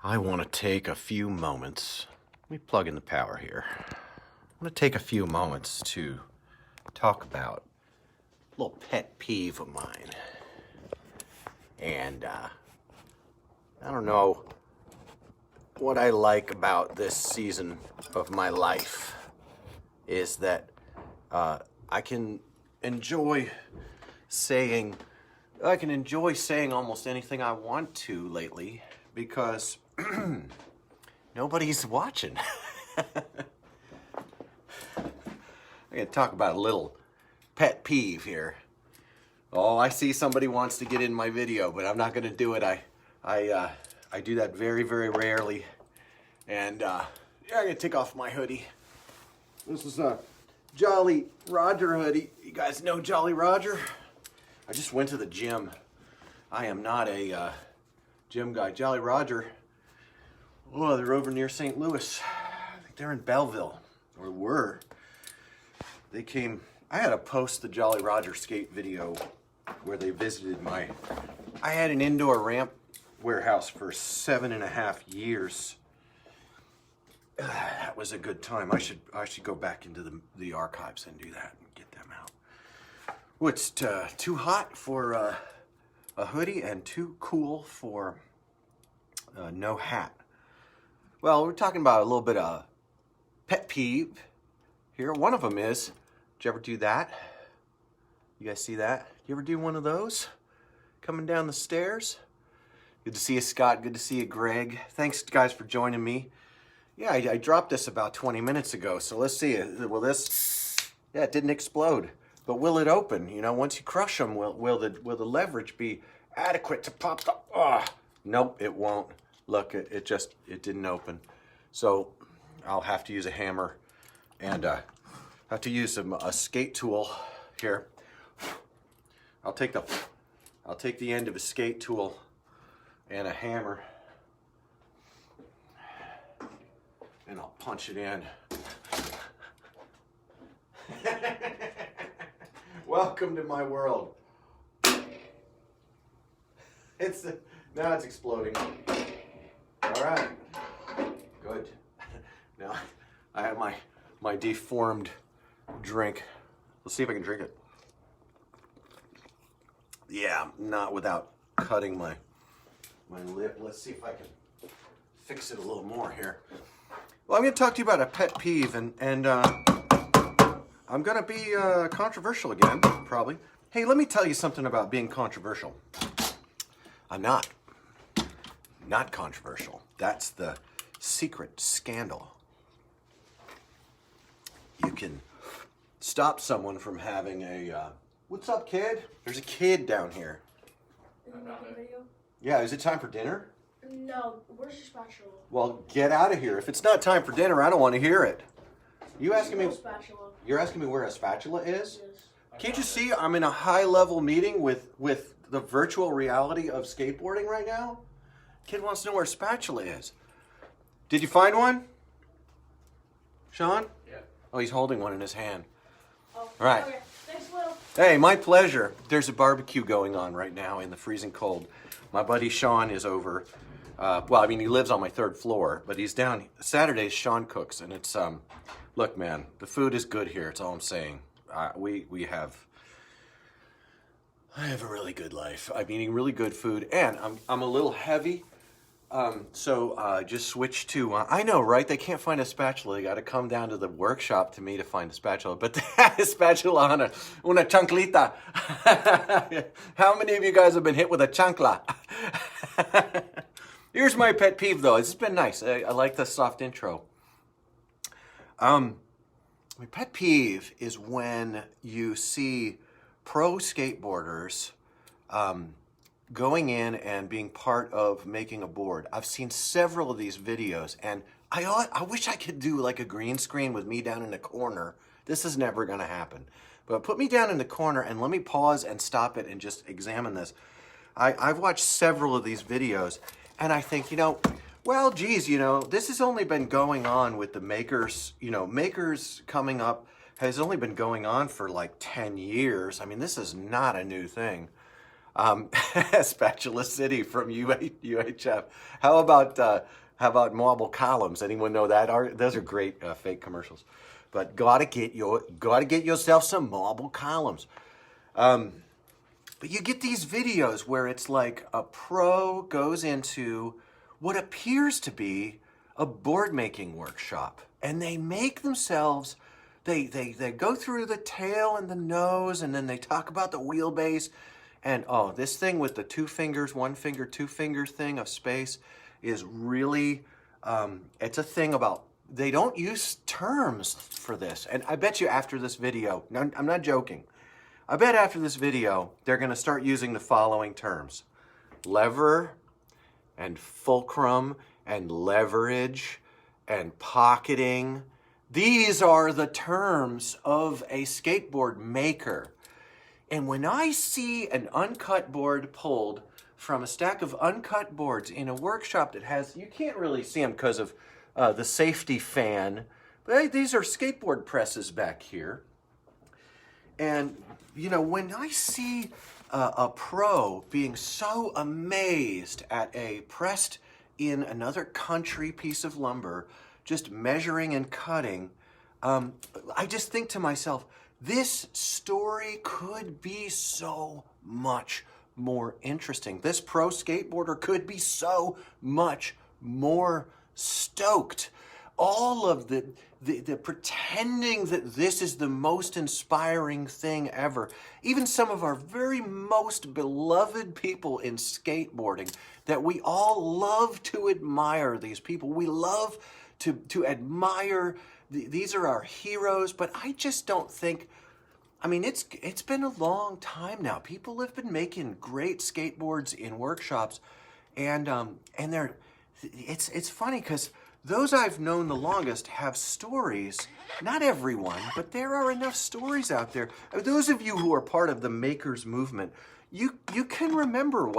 I want to take a few moments. Let me plug in the power here. I want to take a few moments to talk about a little pet peeve of mine. And I don't know what I like about this season of my life is that I can enjoy saying almost anything I want to lately because nobody's watching. I'm going to talk about a little pet peeve here. Oh, I see somebody wants to get in my video, but I'm not going to do it. I do that very, very rarely. And yeah, I'm going to take off my hoodie. This is a Jolly Roger hoodie. You guys know Jolly Roger? I just went to the gym. I am not a gym guy. Jolly Roger, oh, they're over near St. Louis. I think they're in Belleville, or were. They came, I had to post the Jolly Roger skate video where they visited I had an indoor ramp warehouse for 7.5 years. That was a good time. I should go back into the archives and do that and get them out. Well, it's too hot for a hoodie and too cool for no hat. Well, we're talking about a little bit of pet peeve here. One of them is, did you ever do that? You guys see that? You ever do one of those? Coming down the stairs? Good to see you, Scott. Good to see you, Greg. Thanks, guys, for joining me. Yeah, I dropped this about 20 minutes ago, so let's see. Will this... Yeah, it didn't explode. But will it open? You know, once you crush them, will the leverage be adequate to pop the... Oh, nope, it won't. Look, it didn't open. So I'll have to use a hammer and have to use a skate tool here. I'll take the end of a skate tool and a hammer and I'll punch it in. Welcome to my world. Now it's exploding. All right, good. Now I have my deformed drink. Let's see if I can drink it. Yeah, not without cutting my lip. Let's see if I can fix it a little more here. Well, I'm going to talk to you about a pet peeve, and I'm going to be controversial again, probably. Hey, let me tell you something about being controversial. I'm not controversial. That's the secret scandal. You can stop someone from having a, what's up, kid? There's a kid down here. Video? Yeah, is it time for dinner? No, where's your spatula? Well, get out of here. If it's not time for dinner, I don't want to hear it. You asking me? Spatula. You're asking me where a spatula is? Yes. Can't you see I'm in a high-level meeting with the virtual reality of skateboarding right now? Kid wants to know where a spatula is. Did you find one? Sean? Yeah. Oh, he's holding one in his hand. Oh, All right. Okay. Thanks, Will. Hey, my pleasure. There's a barbecue going on right now in the freezing cold. My buddy Sean is over. Well, I mean, he lives on my 3rd floor, but he's down. Saturdays, Sean cooks, and it's, look, man, the food is good here. That's all I'm saying. I have a really good life. I'm eating really good food, and I'm a little heavy. So just switch to, I know, right? They can't find a spatula. They got to come down to the workshop to me to find a spatula. But they have a spatula on una chanclita. How many of you guys have been hit with a chancla? Here's my pet peeve, though. It's been nice. I like the soft intro. My pet peeve is when you see pro skateboarders going in and being part of making a board. I've seen several of these videos, and I wish I could do like a green screen with me down in the corner. This is never going to happen. But put me down in the corner and let me pause and stop it and just examine this. I've watched several of these videos, and I think, well, geez, this has only been going on with the makers, makers coming up has only been going on for like 10 years. I mean, this is not a new thing. Spatula City from UHF. How about marble columns? Anyone know that? Those are great fake commercials. But gotta get yourself some marble columns. But you get these videos where it's like a pro goes into what appears to be a board making workshop, and they make themselves. They go through the tail and the nose, and then they talk about the wheelbase. And oh, this thing with the 2 fingers, 1 finger, 2 fingers thing of space is really, it's a thing about, they don't use terms for this. And I bet you after this video, no, I'm not joking, I bet after this video, they're going to start using the following terms: lever and fulcrum and leverage and pocketing. These are the terms of a skateboard maker. And when I see an uncut board pulled from a stack of uncut boards in a workshop that has, you can't really see them because of the safety fan, but these are skateboard presses back here. And, you know, when I see a pro being so amazed at a pressed in another country piece of lumber, just measuring and cutting, I just think to myself, this story could be so much more interesting. This pro skateboarder could be so much more stoked. All of the pretending that this is the most inspiring thing ever. Even some of our very most beloved people in skateboarding that we all love to admire, these people. We love to admire. These are our heroes, but I just don't think, I mean, it's been a long time now. People have been making great skateboards in workshops, and it's funny because those I've known the longest have stories. Not everyone, but there are enough stories out there. Those of you who are part of the makers movement, you can remember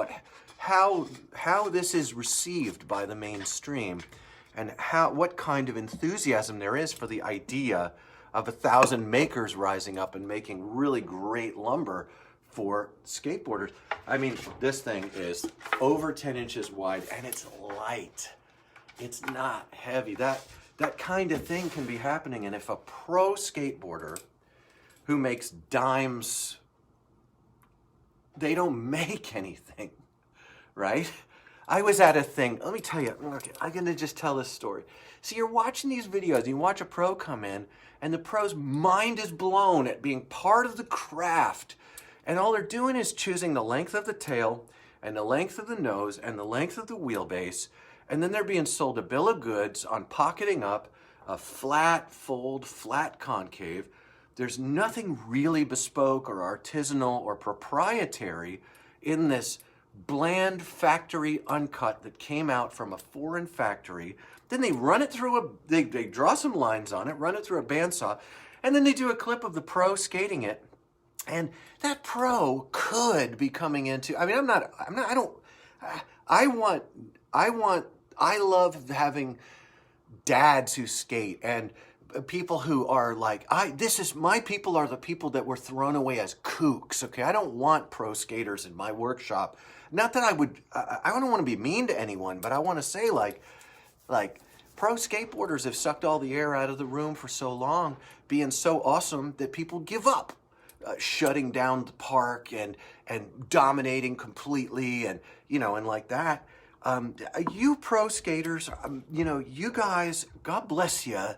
how this is received by the mainstream, and what kind of enthusiasm there is for the idea of 1,000 makers rising up and making really great lumber for skateboarders. I mean, this thing is over 10 inches wide and it's light. It's not heavy. That kind of thing can be happening. And if a pro skateboarder who makes dimes, they don't make anything, right? I was at a thing, let me tell you, okay, I'm gonna just tell this story. So you're watching these videos, you watch a pro come in, and the pro's mind is blown at being part of the craft. And all they're doing is choosing the length of the tail, and the length of the nose, and the length of the wheelbase, and then they're being sold a bill of goods on pocketing up, a flat fold, flat concave. There's nothing really bespoke or artisanal or proprietary in this bland factory uncut that came out from a foreign factory. Then they run it through they draw some lines on it, run it through a bandsaw, and then they do a clip of the pro skating it. And that pro could be coming into, I mean, I love having dads who skate and people who are like, my people are the people that were thrown away as kooks, okay? I don't want pro skaters in my workshop. Not that I don't want to be mean to anyone, but I want to say like pro skateboarders have sucked all the air out of the room for so long, being so awesome that people give up, shutting down the park and dominating completely and like that. You pro skaters, you guys, God bless you,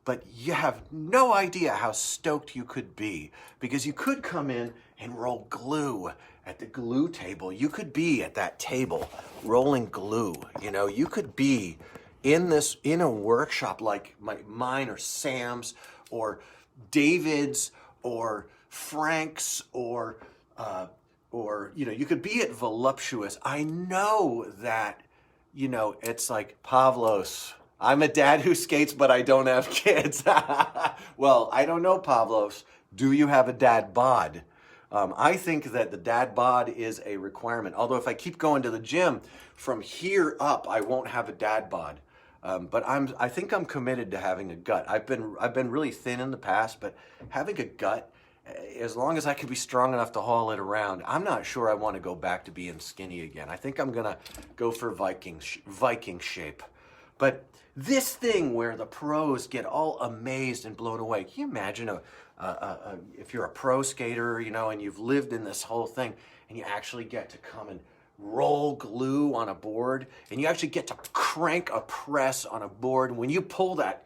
but you have no idea how stoked you could be, because you could come in and roll glue at the glue table. You could be at that table rolling glue. You could be in a workshop like mine or Sam's or David's or Frank's or you could be at Voluptuous. I know that, it's like Pavlos. I'm a dad who skates, but I don't have kids. Well, I don't know, Pavlos. Do you have a dad bod? I think that the dad bod is a requirement. Although if I keep going to the gym from here up, I won't have a dad bod. But I think I'm committed to having a gut. I've been really thin in the past, but having a gut as long as I could be strong enough to haul it around, I'm not sure I want to go back to being skinny again. I think I'm gonna go for Viking shape. But this thing where the pros get all amazed and blown away. Can you imagine if you're a pro skater, you know, and you've lived in this whole thing, and you actually get to come and roll glue on a board, and you actually get to crank a press on a board. And when you pull that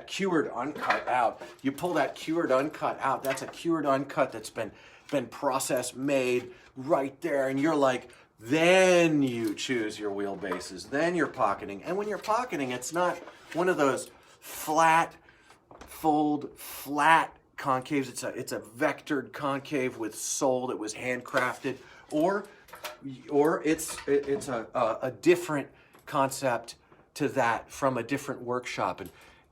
cured uncut out, that's a cured uncut that's been process made right there, and you're like, then you choose your wheelbases, then you're pocketing. And when you're pocketing, it's not one of those flat concaves. It's a vectored concave with sole that was handcrafted, or it's a different concept to that from a different workshop.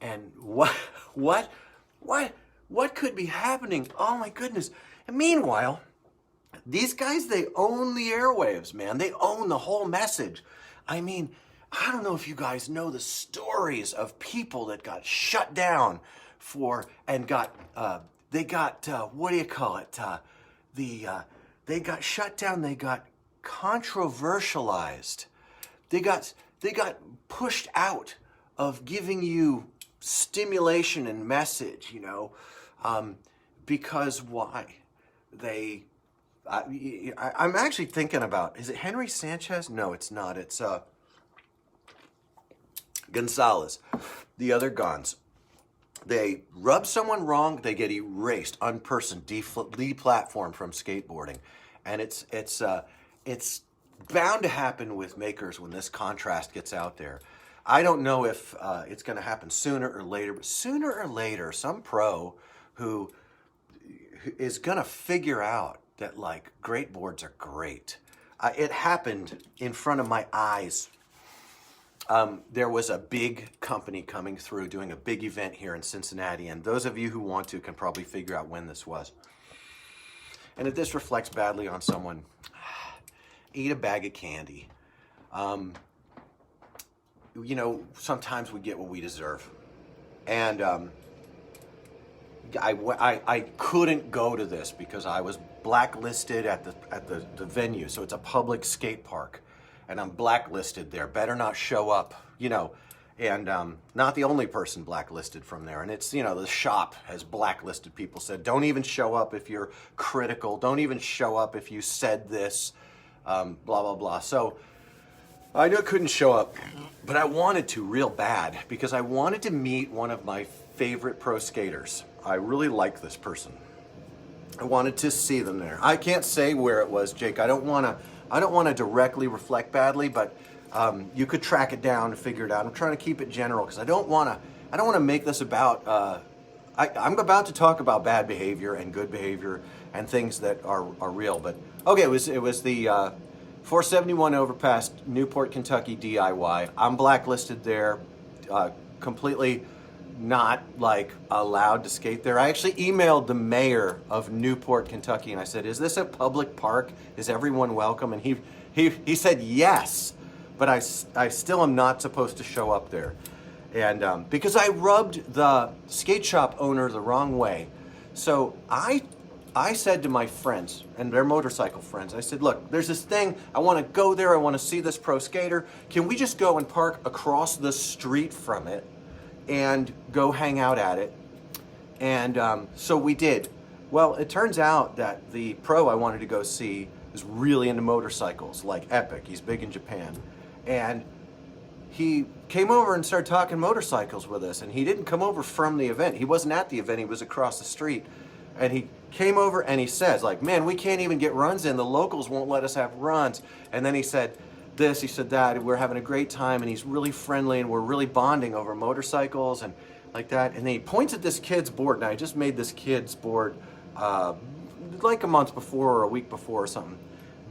And what could be happening? Oh my goodness. And meanwhile, these guys, they own the airwaves, man. They own the whole message. I mean, I don't know if you guys know the stories of people that got shut down they got shut down, they got controversialized. They got pushed out of giving you stimulation and message, you know, because why? I'm actually thinking about, is it Henry Sanchez? No, it's not. It's Gonzalez. The other Gons. They rub someone wrong, they get erased, unpersoned, deplatformed from skateboarding. And it's bound to happen with makers when this contrast gets out there. I don't know if it's going to happen sooner or later, but sooner or later, some pro who is going to figure out that, like, great boards are great. It happened in front of my eyes. There was a big company coming through doing a big event here in Cincinnati, and those of you who want to can probably figure out when this was. And if this reflects badly on someone, eat a bag of candy. You know, sometimes we get what we deserve. And I couldn't go to this because I was blacklisted at the venue. So it's a public skate park, and I'm blacklisted there. Better not show up, you know. And not the only person blacklisted from there. And it's, you know, the shop has blacklisted people, said, don't even show up if you're critical. Don't even show up if you said this, blah, blah, blah. So I knew I couldn't show up, but I wanted to real bad because I wanted to meet one of my favorite pro skaters. I really like this person. I wanted to see them there. I can't say where it was, Jake. I don't want to directly reflect badly, but you could track it down and figure it out. I'm trying to keep it general because I don't want to make this about. I'm about to talk about bad behavior and good behavior and things that are real. But okay, it was the 471 overpass, Newport, Kentucky DIY. I'm blacklisted there, completely not like allowed to skate there. I actually emailed the mayor of Newport, Kentucky, and I said, "Is this a public park? Is everyone welcome?" And he said yes. But I still am not supposed to show up there. And because I rubbed the skate shop owner the wrong way. So I said to my friends and their motorcycle friends, I said, look, there's this thing. I want to go there. I want to see this pro skater. Can we just go and park across the street from it and go hang out at it? And so we did. Well, it turns out that the pro I wanted to go see is really into motorcycles, like Epic. He's big in Japan. And he came over and started talking motorcycles with us. And he didn't come over from the event. He wasn't at the event. He was across the street. And he came over and he says, like, man, we can't even get runs in. The locals won't let us have runs. And then he said this, he said that. And we're having a great time. And he's really friendly. And we're really bonding over motorcycles and like that. And then he points at this kid's board. Now, I just made this kid's board like a month before or a week before or something.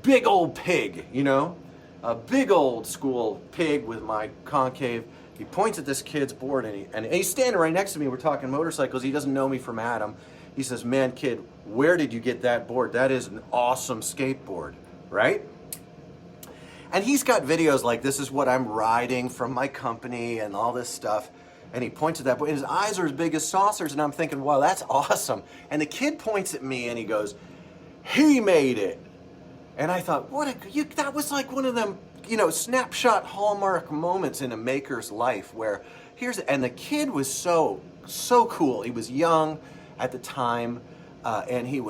Big old pig, you know? A big old school pig with my concave. He points at this kid's board and he's standing right next to me. We're talking motorcycles. He doesn't know me from Adam. He says, man, kid, where did you get that board? That is an awesome skateboard, right? And he's got videos like, this is what I'm riding from my company and all this stuff. And he points at that board, and his eyes are as big as saucers, and I'm thinking, wow, that's awesome. And the kid points at me, and he goes, he made it. And I thought, that was like one of them, snapshot hallmark moments in a maker's life where and the kid was so cool. He was young at the time, and he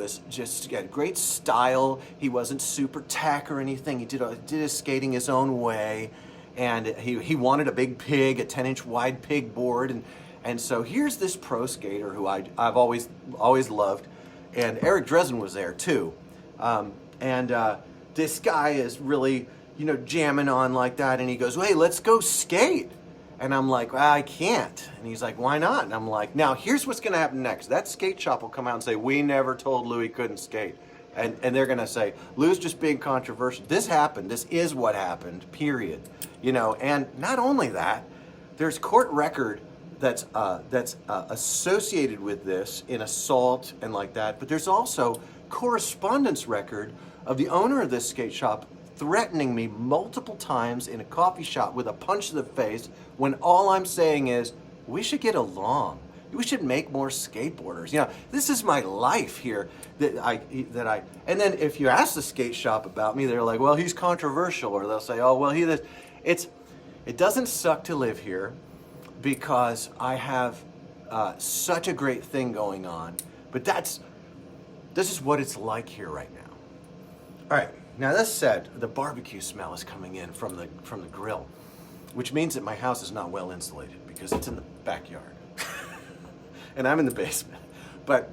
had great style. He wasn't super tack or anything. He did his skating his own way. And he wanted a big pig, a 10-inch wide pig board, and so here's this pro skater who I've always loved, and Eric Dresden was there too, and this guy is really jamming on like that, and he goes, "Hey, let's go skate," and I'm like, well, I can't, and he's like, why not? And I'm like, now here's what's gonna happen next. That skate shop will come out and say, we never told Lou he couldn't skate. And they're going to say, Lou's just being controversial. This happened. This is what happened, period. And not only that, there's court record that's associated with this in assault and like that, but there's also correspondence record of the owner of this skate shop threatening me multiple times in a coffee shop with a punch to the face when all I'm saying is, we should get along. We should make more skateboarders. This is my life here. And then if you ask the skate shop about me, they're like, well, he's controversial, or they'll say, oh, well, it doesn't suck to live here because I have such a great thing going on. But this is what it's like here right now. All right. Now, that said, the barbecue smell is coming in from the grill, which means that my house is not well insulated because it's in the backyard. And I'm in the basement. But,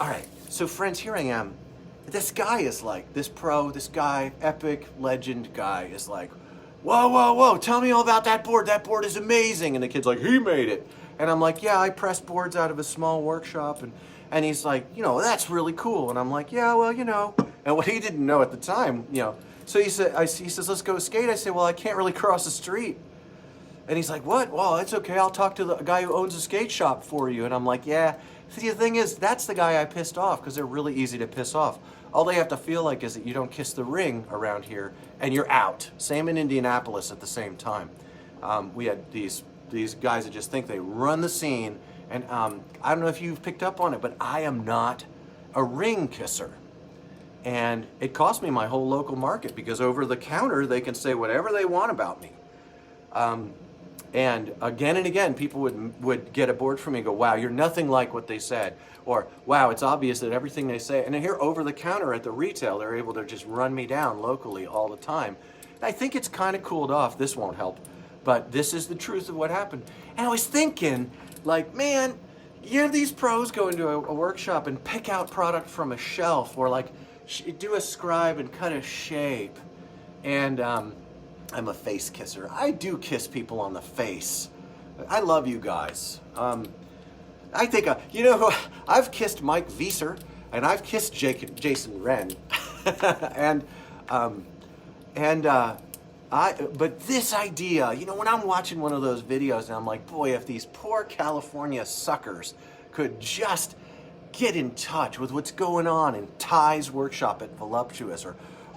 all right, so friends, here I am. This guy is like, this guy, epic legend guy is like, whoa, tell me all about that board. That board is amazing. And the kid's like, he made it. And I'm like, yeah, I pressed boards out of a small workshop. And he's like, that's really cool. And I'm like, yeah, well, And what he didn't know at the time, So he says, let's go skate. I say, well, I can't really cross the street. And he's like, what? Well, it's okay. I'll talk to the guy who owns a skate shop for you. And I'm like, yeah. See, the thing is, that's the guy I pissed off because they're really easy to piss off. All they have to feel like is that you don't kiss the ring around here and you're out. Same in Indianapolis at the same time. We had these guys that just think they run the scene. And I don't know if you've picked up on it, but I am not a ring kisser. And it cost me my whole local market because over the counter, they can say whatever they want about me. And again, people would get a board from me and go, wow, you're nothing like what they said. Or, wow, it's obvious that everything they say. And then here over the counter at the retail, they're able to just run me down locally all the time. And I think it's kind of cooled off. This won't help. But this is the truth of what happened. And I was thinking, like, man, these pros go into a workshop and pick out product from a shelf or, like, do a scribe and cut a shape. And, I'm a face kisser. I do kiss people on the face. I love you guys. I think, I've kissed Mike Vieser, and I've kissed Jason Wren. But this idea, when I'm watching one of those videos and I'm like, boy, if these poor California suckers could just get in touch with what's going on in Ty's workshop at Voluptuous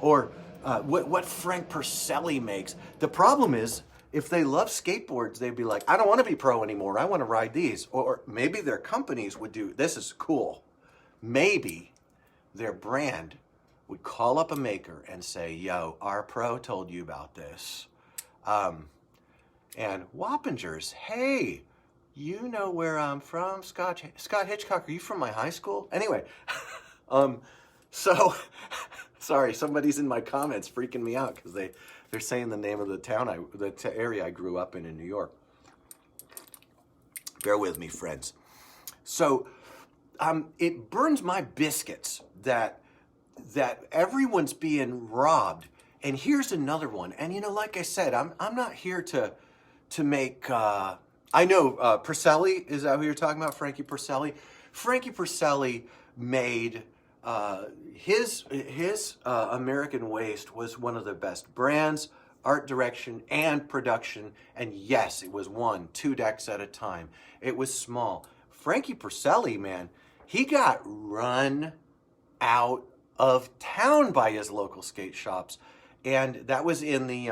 or what Frank Purcelli makes. The problem is, if they love skateboards, they'd be like, I don't want to be pro anymore. I want to ride these. Or maybe their companies would do, this is cool. Maybe their brand would call up a maker and say, yo, our pro told you about this. And Wappingers, hey, you know where I'm from, Scott Hitchcock, are you from my high school? Anyway, so... Sorry, somebody's in my comments freaking me out because they're saying the name of the town, the area I grew up in New York. Bear with me, friends. So it burns my biscuits that everyone's being robbed. And here's another one. And like I said, I'm not here to make. I know Purcelli, is that who you're talking about? Frankie Purcelli. Frankie Purcelli made. His American Waste was one of the best brands, art direction, and production. And yes, it was 1-2 decks at a time. It was small. Frankie Purcelli, man, he got run out of town by his local skate shops. And that was in the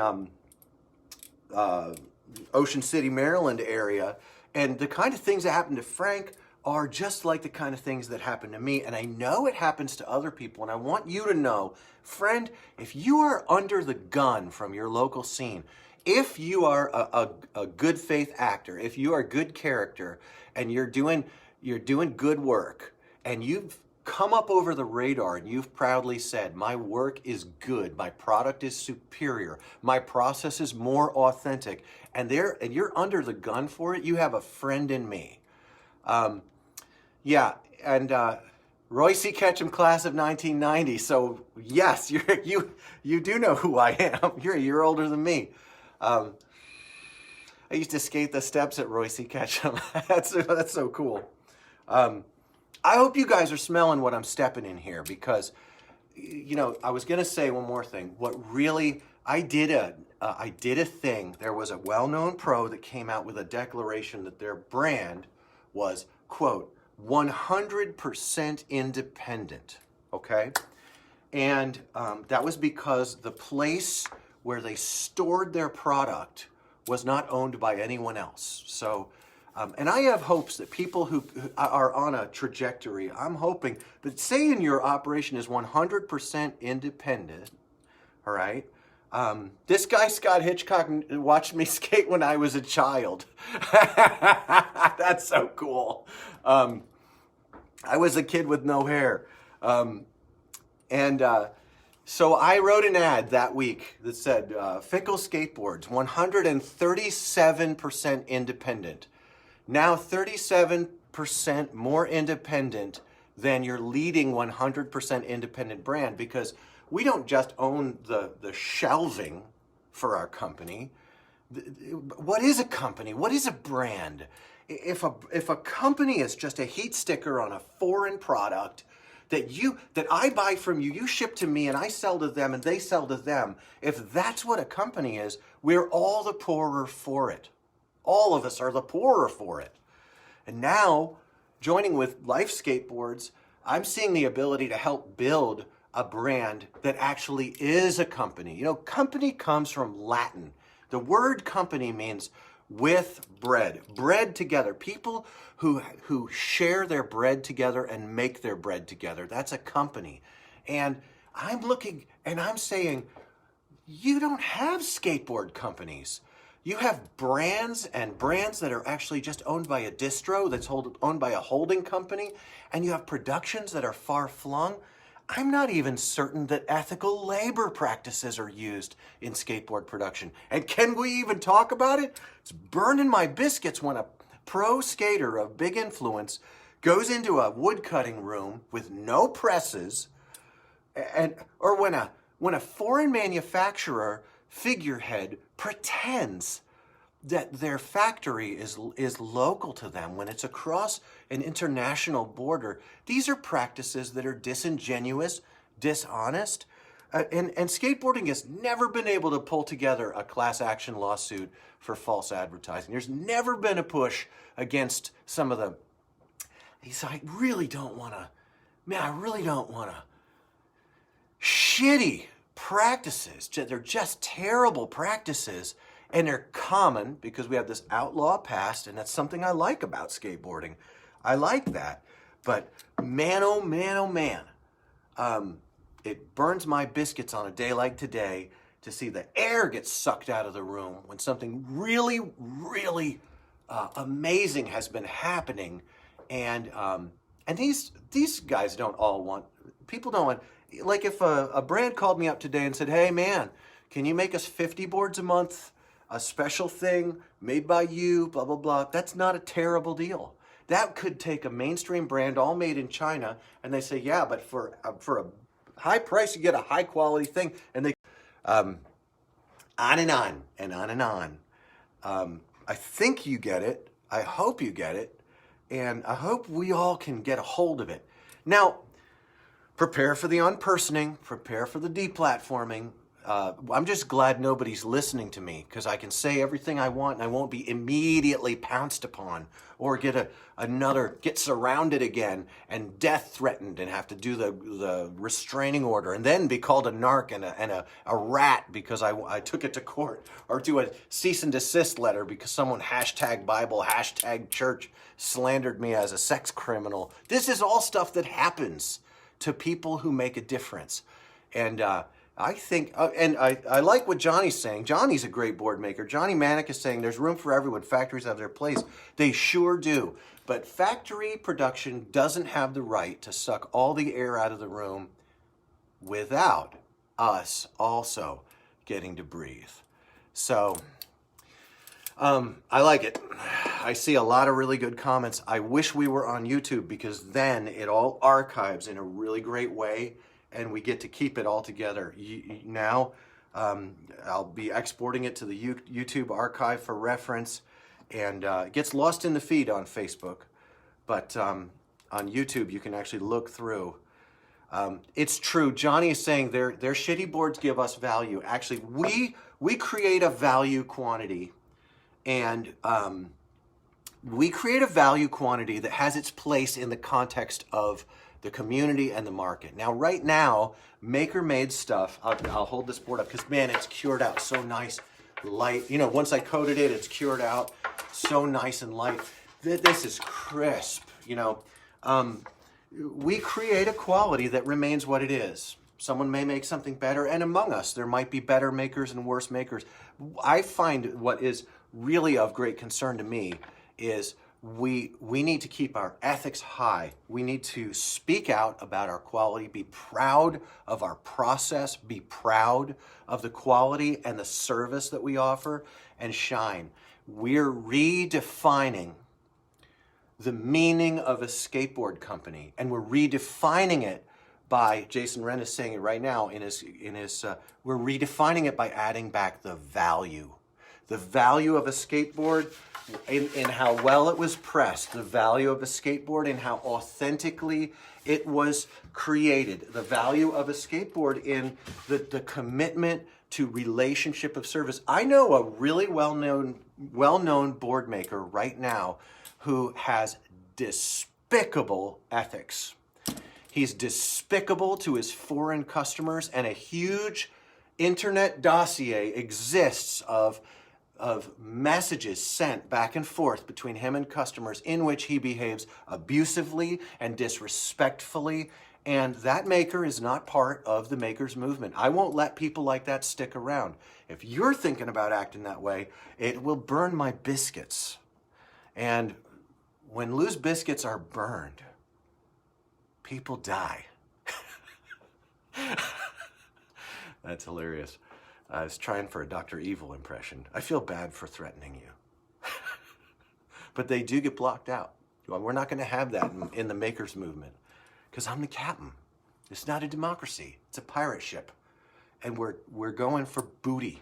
Ocean City, Maryland area. And the kind of things that happen to Frank are just like the kind of things that happen to me. And I know it happens to other people. And I want you to know, friend, if you are under the gun from your local scene, if you are a good faith actor, if you are a good character and you're doing good work and you've come up over the radar and you've proudly said, my work is good, my product is superior, my process is more authentic, and you're under the gun for it, you have a friend in me. Royce Ketchum, class of 1990. So yes, you do know who I am. You're a year older than me. I used to skate the steps at Royce Ketchum. That's so cool. I hope you guys are smelling what I'm stepping in here because, I was going to say one more thing. What really, I did a thing. There was a well-known pro that came out with a declaration that their brand was, quote, 100% independent, okay? And that was because the place where they stored their product was not owned by anyone else. So, and I have hopes that people who are on a trajectory, I'm hoping that saying your operation is 100% independent, all right? This guy, Scott Hitchcock, watched me skate when I was a child. That's so cool. I was a kid with no hair. So I wrote an ad that week that said, Fickle Skateboards, 137% independent. Now 37% more independent than your leading 100% independent brand, because we don't just own the shelving for our company. What is a company? What is a brand? If a company is just a heat sticker on a foreign product that I buy from you, you ship to me, and I sell to them, and they sell to them, if that's what a company is, we're all the poorer for it. All of us are the poorer for it. And now, joining with Life Skateboards, I'm seeing the ability to help build a brand that actually is a company. Company comes from Latin. The word company means with bread together. People who share their bread together and make their bread together. That's a company. And I'm looking and I'm saying, you don't have skateboard companies. You have brands, and brands that are actually just owned by a distro that's owned by a holding company, and you have productions that are far-flung. I'm not even certain that ethical labor practices are used in skateboard production. And can we even talk about it? It's burning my biscuits when a pro skater of big influence goes into a woodcutting room with no presses, or when a foreign manufacturer figurehead pretends that their factory is local to them when it's across an international border. These are practices that are disingenuous, dishonest, and skateboarding has never been able to pull together a class action lawsuit for false advertising. There's never been a push against some of these. I really don't want to. Shitty practices. They're just terrible practices, and they're common because we have this outlaw past, and that's something I like about skateboarding. I like that. But man, oh man, oh man, it burns my biscuits on a day like today to see the air get sucked out of the room when something really, really amazing has been happening. And these guys don't all want, people don't want, like if a brand called me up today and said, hey man, can you make us 50 boards a month, a special thing made by you, blah, blah, blah. That's not a terrible deal. That could take a mainstream brand all made in China, and they say, yeah, but for a high price, you get a high quality thing. And they, on and on and on and on. I think you get it. I hope you get it. And I hope we all can get a hold of it. Now, prepare for the unpersoning, prepare for the deplatforming. I'm just glad nobody's listening to me, because I can say everything I want and I won't be immediately pounced upon or get surrounded again and death threatened and have to do the restraining order and then be called a narc and a rat because I took it to court, or do a cease and desist letter because someone hashtag Bible, hashtag church slandered me as a sex criminal. This is all stuff that happens to people who make a difference. And I think, and I like what Johnny's saying. Johnny's a great board maker. Johnny Manick is saying there's room for everyone. Factories have their place. They sure do. But factory production doesn't have the right to suck all the air out of the room without us also getting to breathe. So, I like it. I see a lot of really good comments. I wish we were on YouTube, because then it all archives in a really great way, and we get to keep it all together. Now, I'll be exporting it to the YouTube archive for reference, and it gets lost in the feed on Facebook. But on YouTube, you can actually look through. It's true. Johnny is saying their shitty boards give us value. Actually, we create a value quantity, and we create a value quantity that has its place in the context of the community and the market. Now, right now, maker-made stuff, I'll hold this board up because, man, it's cured out so nice, light. You know, once I coated it, it's cured out so nice and light. This is crisp, you know. We create a quality that remains what it is. Someone may make something better, and among us, there might be better makers and worse makers. I find what is really of great concern to me is we need to keep our ethics high. We need to speak out about our quality, be proud of our process, be proud of the quality and the service that we offer, and shine. We're redefining the meaning of a skateboard company, and we're redefining it by, Jason Wren is saying it right now in his we're redefining it by adding back the value of a skateboard in how well it was pressed, the value of a skateboard in how authentically it was created, the value of a skateboard in the commitment to relationship of service. I know a really well-known board maker right now who has despicable ethics. He's despicable to his foreign customers, and a huge internet dossier exists of messages sent back and forth between him and customers in which he behaves abusively and disrespectfully, and that maker is not part of the makers movement. I won't let people like that stick around. If you're thinking about acting that way, it will burn my biscuits. And when loose biscuits are burned, people die. That's hilarious. I was trying for a Dr. Evil impression. I feel bad for threatening you. But they do get blocked out. We're not going to have that in the makers movement, because I'm the captain. It's not a democracy. It's a pirate ship. And we're going for booty.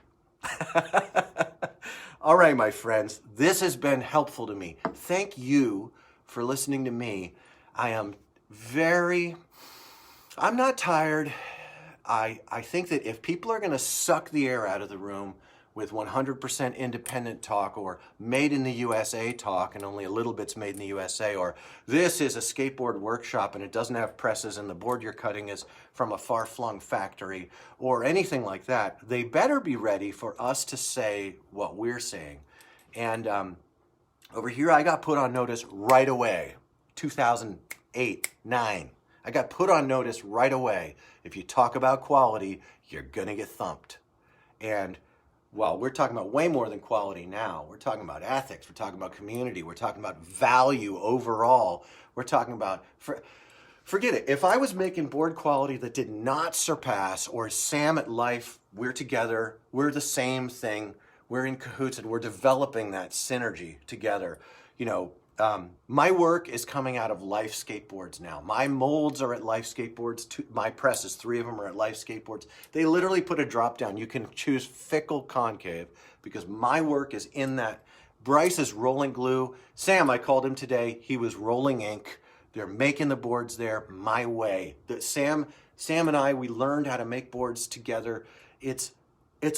All right, my friends, this has been helpful to me. Thank you for listening to me. I'm not tired. I think that if people are going to suck the air out of the room with 100% independent talk, or made in the USA talk and only a little bit's made in the USA, or this is a skateboard workshop and it doesn't have presses and the board you're cutting is from a far-flung factory, or anything like that, they better be ready for us to say what we're saying. And over here, I got put on notice right away, 2008, 9. I got put on notice right away. If you talk about quality, you're going to get thumped. And, well, we're talking about way more than quality now. We're talking about ethics. We're talking about community. We're talking about value overall. We're talking about, forget it. If I was making board quality that did not surpass, or Sam at Life, we're together, we're the same thing, we're in cahoots, and we're developing that synergy together, you know. My work is coming out of Life Skateboards now. My molds are at Life Skateboards. My presses, 3 of them are at Life Skateboards. They literally put a drop down. You can choose fickle concave, because my work is in that. Bryce is rolling glue. Sam, I called him today. He was rolling ink. They're making the boards there my way. Sam and I, we learned how to make boards together it's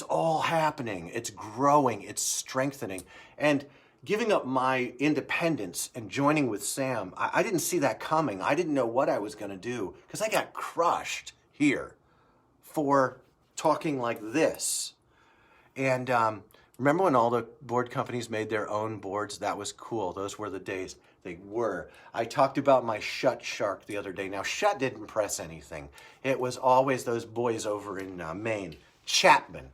all happening. It's growing. It's strengthening. And giving up my independence and joining with Sam, I didn't see that coming. I didn't know what I was going to do because I got crushed here for talking like this. And remember when all the board companies made their own boards? That was cool. Those were the days. They were. I talked about my Shut Shark the other day. Now, Shut didn't press anything. It was always those boys over in Maine, Chapman.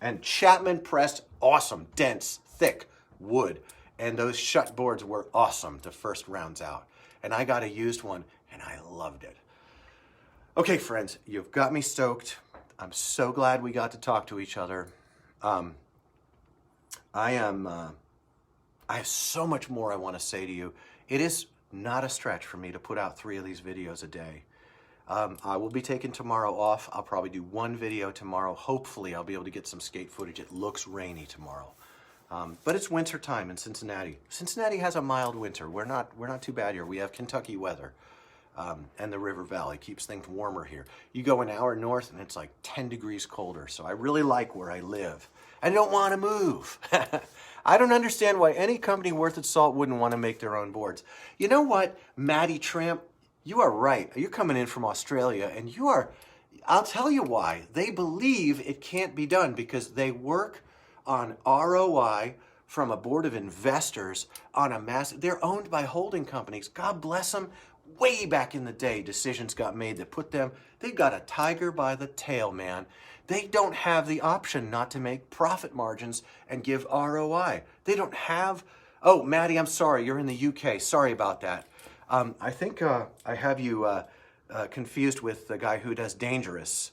And Chapman pressed awesome, dense, thick wood. And those Shut boards were awesome the first rounds out. And I got a used one, and I loved it. Okay, friends, you've got me stoked. I'm so glad we got to talk to each other. I have so much more I want to say to you. It is not a stretch for me to put out 3 of these videos a day. I will be taking tomorrow off. I'll probably do 1 video tomorrow. Hopefully, I'll be able to get some skate footage. It looks rainy tomorrow. But it's winter time in Cincinnati. Cincinnati has a mild winter. We're not too bad here. We have Kentucky weather. And the River Valley keeps things warmer here. You go an hour north and it's like 10 degrees colder. So I really like where I live. I don't want to move. I don't understand why any company worth its salt wouldn't want to make their own boards. You know what, Maddie Tramp, you are right. You're coming in from Australia and I'll tell you why. They believe it can't be done because they work on ROI from a board of investors on a massive, they're owned by holding companies. God bless them. Way back in the day, decisions got made that put them, they've got a tiger by the tail, man. They don't have the option not to make profit margins and give ROI. They don't have, oh, Maddie, I'm sorry, you're in the UK. Sorry about that. I think I have you confused with the guy who does Dangerous.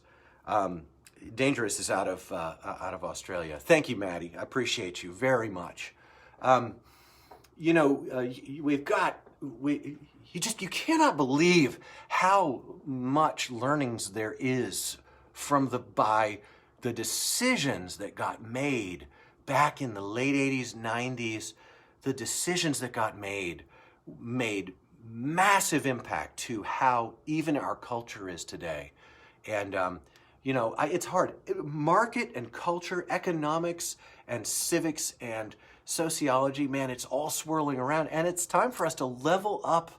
Dangerous is out of Australia. Thank you, Maddie. I appreciate you very much. You know, you cannot believe how much learnings there is from the decisions that got made back in the late 80s, 90s. The decisions that got made massive impact to how even our culture is today. And, you know, it's hard. Market and culture, economics and civics and sociology, man, it's all swirling around. And it's time for us to level up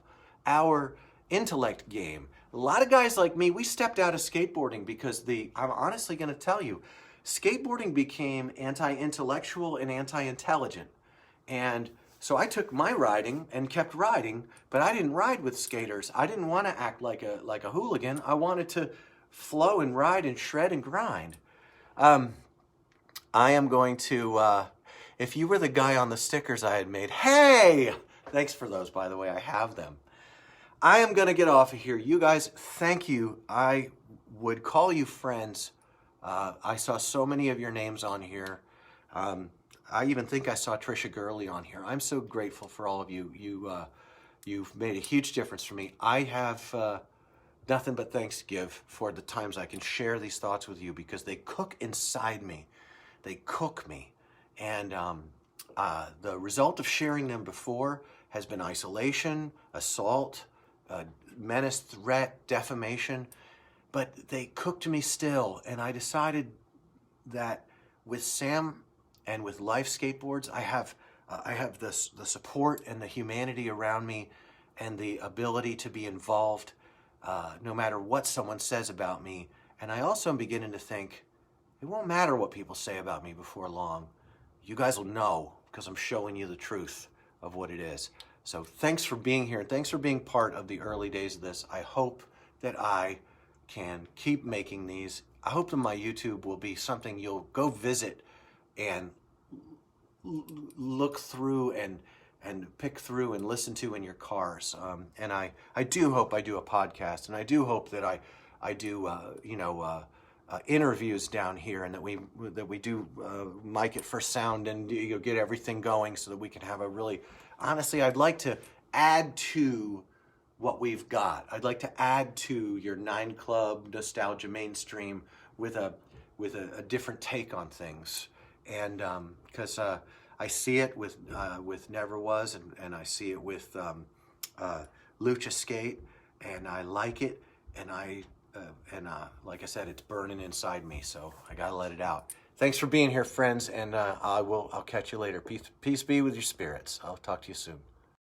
our intellect game. A lot of guys like me, we stepped out of skateboarding because I'm honestly going to tell you, skateboarding became anti-intellectual and anti-intelligent. And so I took my riding and kept riding, but I didn't ride with skaters. I didn't want to act like a hooligan. I wanted to flow and ride and shred and grind. I am going to, if you were the guy on the stickers I had made, hey, thanks for those, by the way, I have them. I am going to get off of here. You guys, thank you. I would call you friends. I saw so many of your names on here. I even think I saw Trisha Gurley on here. I'm so grateful for all of you. You've made a huge difference for me. I have nothing but thanks to give for the times I can share these thoughts with you because they cook inside me. They cook me. And the result of sharing them before has been isolation, assault, menace, threat, defamation, but they cooked me still. And I decided that with Sam and with Life Skateboards, I have the support and the humanity around me and the ability to be involved no matter what someone says about me. And I also am beginning to think, it won't matter what people say about me before long. You guys will know because I'm showing you the truth of what it is. So thanks for being here. Thanks for being part of the early days of this. I hope that I can keep making these. I hope that my YouTube will be something you'll go visit and look through and pick through and listen to in your cars. And I do hope I do a podcast, and I do hope that I do interviews down here, and that we do mic it for sound and get everything going so that we can have a really, honestly, I'd like to add to what we've got. I'd like to add to your 9 Club nostalgia mainstream with a different take on things. And because I see it with Never Was, and I see it with Lucha Skate, and I like it, and I Like I said, it's burning inside me, so I gotta let it out. Thanks for being here, friends, and I'll catch you later. Peace be with your spirits. I'll talk to you soon.